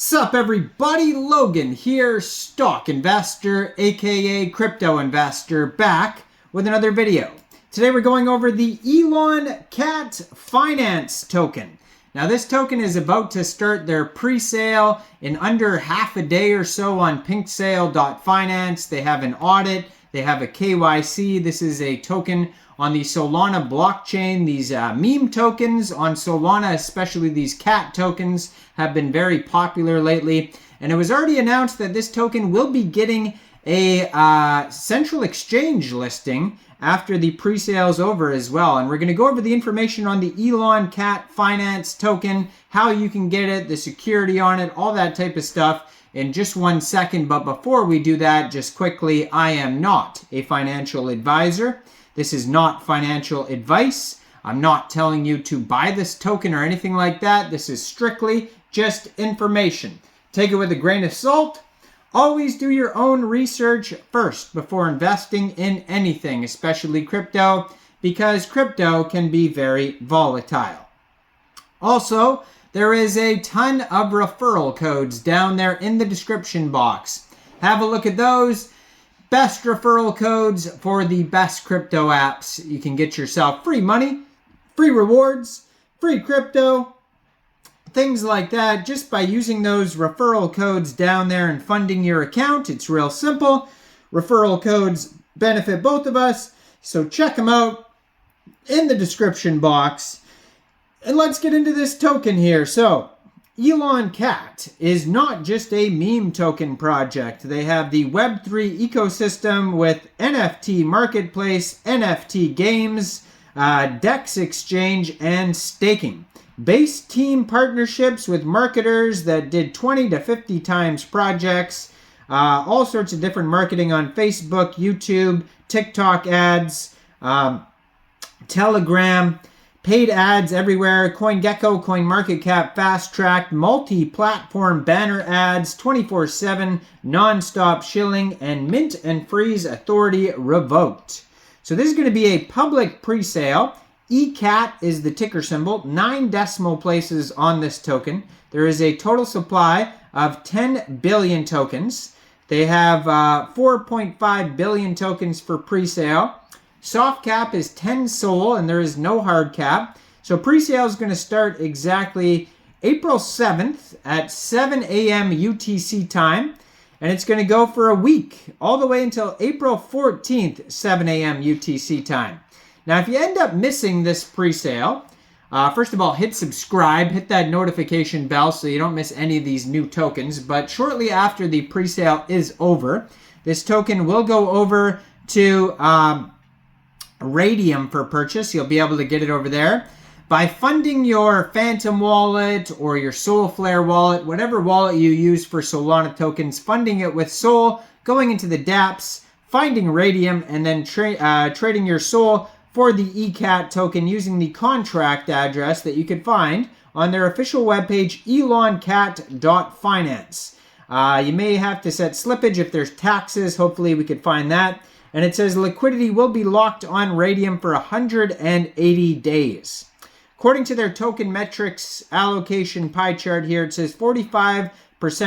Sup everybody, Logan here, stock investor, aka crypto investor, back with another video. Today we're going over the Eloncat finance token. Now this token is about to start their pre-sale in under half a day or so on pinksale.finance. They have an audit, they have a KYC. This is a token on the Solana blockchain. These meme tokens on Solana, especially these cat tokens, have been very popular lately. And it was already announced that this token will be getting a central exchange listing after the pre-sale is over as well. And we're going to go over the information on the Eloncat finance token, how you can get it, the security on it, all that type of stuff in just 1 second. But before we do that, just quickly, I am not a financial advisor. This is not financial advice. I'm not telling you to buy this token or anything like that. This is strictly just information. Take it with a grain of salt. Always do your own research first before investing in anything, especially crypto, because crypto can be very volatile. Also, there is a ton of referral codes down there in the description box. Have a look at those. Best referral codes for the best crypto apps. You can get yourself free money, free rewards, free crypto, things like that, just by using those referral codes down there and funding your account. It's real simple. Referral codes benefit both of us, so check them out in the description box. And let's get into this token here. So, Eloncat is not just a meme token project. They have the Web3 ecosystem with NFT marketplace, NFT games, DEX exchange, and staking. Base team partnerships with marketers that did 20 to 50 times projects, all sorts of different marketing on Facebook, YouTube, TikTok ads, Telegram, paid ads everywhere, CoinGecko, CoinMarketCap, Fast Track, multi-platform banner ads, 24/7, non-stop shilling, and mint and freeze authority revoked. So this is going to be a public pre-sale. Ecat is the ticker symbol, 9 decimal places on this token. There is a total supply of 10 billion tokens. They have 4.5 billion tokens for pre-sale. Soft cap is 10 SOL, and there is no hard cap. So pre-sale is going to start exactly April 7th at 7 a.m. UTC time. And it's going to go for a week, all the way until April 14th, 7 a.m. UTC time. Now, if you end up missing this pre-sale, first of all, hit subscribe, hit that notification bell so you don't miss any of these new tokens. But shortly after the pre-sale is over, this token will go over to Raydium for purchase. You'll be able to get it over there by funding your Phantom wallet or your Soulflare wallet, whatever wallet you use for Solana tokens, funding it with Sol, going into the dApps, finding Raydium, and then trading your Sol for the Ecat token using the contract address that you can find on their official webpage, eloncat.finance. You may have to set slippage if there's taxes. Hopefully we could find that. And it says liquidity will be locked on Raydium for 180 days. According to their token metrics allocation pie chart here, it says 45%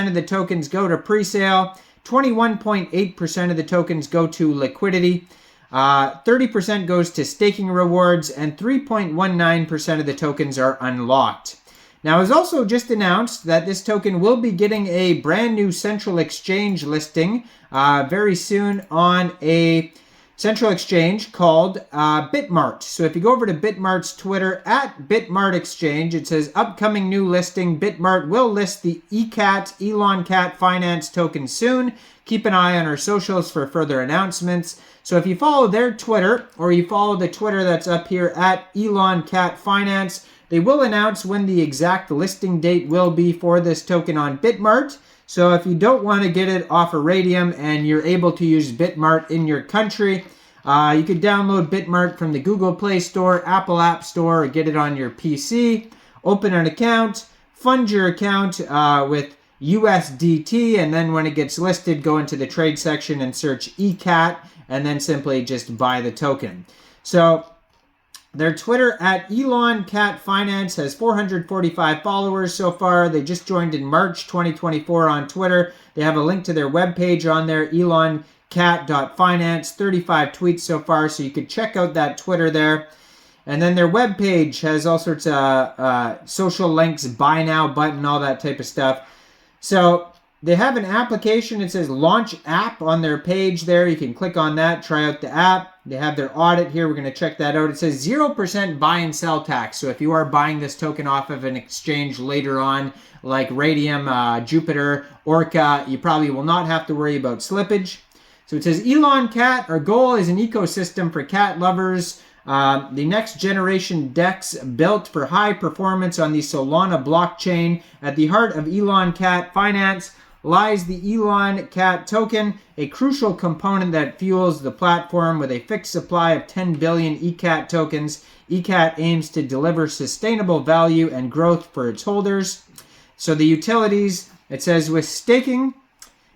of the tokens go to pre-sale, 21.8% of the tokens go to liquidity, 30% goes to staking rewards, and 3.19% of the tokens are unlocked. Now, it was also just announced that this token will be getting a brand new central exchange listing very soon on a central exchange called Bitmart. So if you go over to Bitmart's Twitter, at Bitmart Exchange, it says upcoming new listing. Bitmart will list the Eloncat finance token soon. Keep an eye on our socials for further announcements. So if you follow their Twitter, or you follow the Twitter that's up here at Eloncat Finance, they will announce when the exact listing date will be for this token on Bitmart. So if you don't want to get it off of Raydium and you're able to use Bitmart in your country, you could download Bitmart from the Google Play Store, Apple App Store, or get it on your PC. Open an account, fund your account with USDT, and then when it gets listed, go into the trade section and search Ecat, and then simply just buy the token. So Their Twitter at Eloncat Finance has 445 followers so far. They just joined in March 2024 on Twitter. They have a link to their webpage on there, eloncat.finance. 35 tweets so far, so you could check out that Twitter there. And then their webpage has all sorts of social links, buy now button, all that type of stuff. So they have an application. It says launch app on their page there. You can click on that, try out the app. They have their audit here. We're going to check that out. It says 0% buy and sell tax. So if you are buying this token off of an exchange later on, like Raydium, Jupiter, Orca, you probably will not have to worry about slippage. So it says Eloncat, our goal is an ecosystem for cat lovers. The next generation DEX built for high performance on the Solana blockchain. At the heart of Eloncat Finance lies the Eloncat token, a crucial component that fuels the platform. With a fixed supply of 10 billion Ecat tokens, Ecat aims to deliver sustainable value and growth for its holders. So the utilities, it says with staking,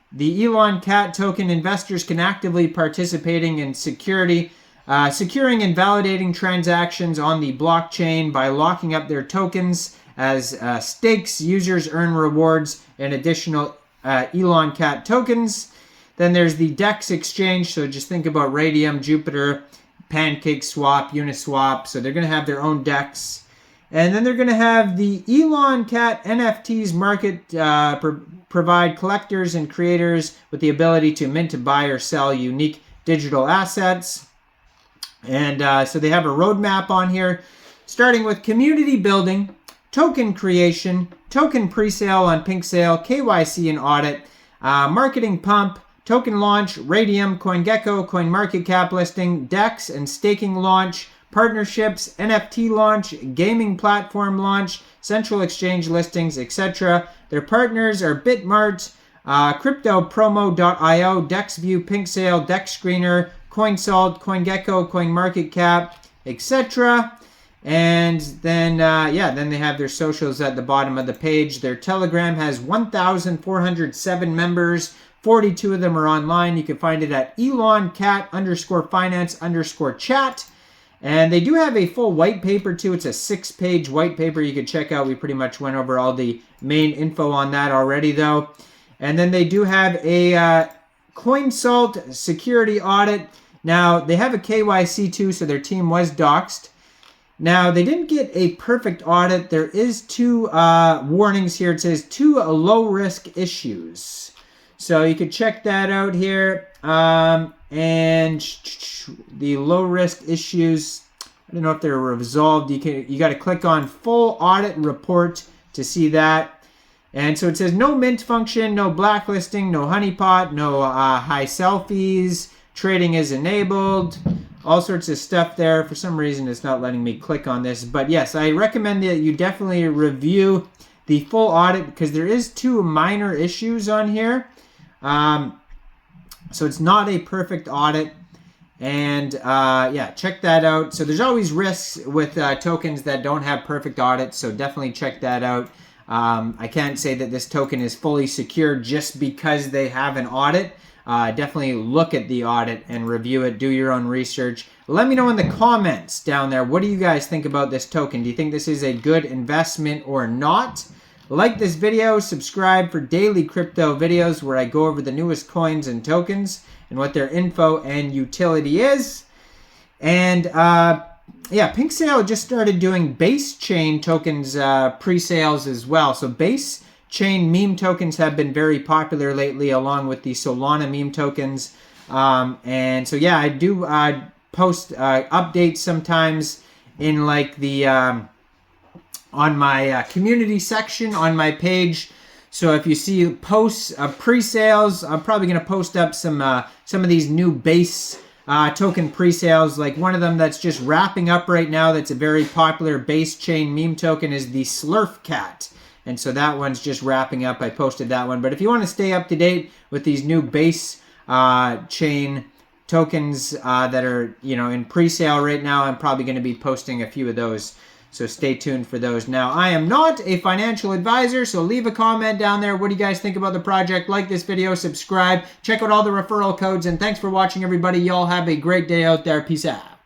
the Eloncat token investors can actively participating in securing and validating transactions on the blockchain by locking up their tokens as stakes. Users earn rewards and additional Eloncat tokens. Then there's the DEX exchange. So just think about Raydium, Jupiter, Pancake Swap, Uniswap. So they're going to have their own DEX. And then they're going to have the Eloncat NFTs market provide collectors and creators with the ability to mint, buy, or sell unique digital assets. And so they have a roadmap on here, starting with community building, token creation, token presale on Pink Sale, KYC and audit, marketing pump, token launch, Raydium, CoinGecko, CoinMarketCap listing, DEX and staking launch, partnerships, NFT launch, gaming platform launch, central exchange listings, etc. Their partners are Bitmart, CryptoPromo.io, DexView, Pink Sale, Dex Screener, CoinSalt, CoinGecko, CoinMarketCap, etc. And then, then they have their socials at the bottom of the page. Their Telegram has 1,407 members. 42 of them are online. You can find it at Eloncat_finance_chat. And they do have a full white paper too. It's a 6-page white paper you can check out. We pretty much went over all the main info on that already though. And then they do have a CoinSalt security audit. Now, they have a KYC too, so their team was doxxed. Now, they didn't get a perfect audit. There is 2 warnings here. It says 2 low-risk issues. So you could check that out here. And the low-risk issues, I don't know if they're resolved. You got to click on full audit report to see that. And so it says no mint function, no blacklisting, no honeypot, no high selfies, trading is enabled, all sorts of stuff there. For some reason, it's not letting me click on this. But yes, I recommend that you definitely review the full audit because there is 2 minor issues on here. So it's not a perfect audit. And check that out. So there's always risks with tokens that don't have perfect audits. So definitely check that out. I can't say that this token is fully secure just because they have an audit. Definitely look at the audit and review it. Do your own research. Let me know in the comments down there. What do you guys think about this token? Do you think this is a good investment or not? Like this video, subscribe for daily crypto videos where I go over the newest coins and tokens and what their info and utility is. And Pink Sale just started doing base chain tokens pre-sales as well. So base chain meme tokens have been very popular lately along with the Solana meme tokens. I do post updates sometimes in like the on my community section on my page. So if you see posts of pre-sales, I'm probably going to post up some of these new base token pre-sales. Like one of them that's just wrapping up right now that's a very popular base chain meme token is the Slurfcat. And so that one's just wrapping up. I posted that one. But if you want to stay up to date with these new base chain tokens that are in pre-sale right now, I'm probably going to be posting a few of those. So stay tuned for those. Now, I am not a financial advisor, so leave a comment down there. What do you guys think about the project? Like this video, subscribe, check out all the referral codes, and thanks for watching, everybody. Y'all have a great day out there. Peace out.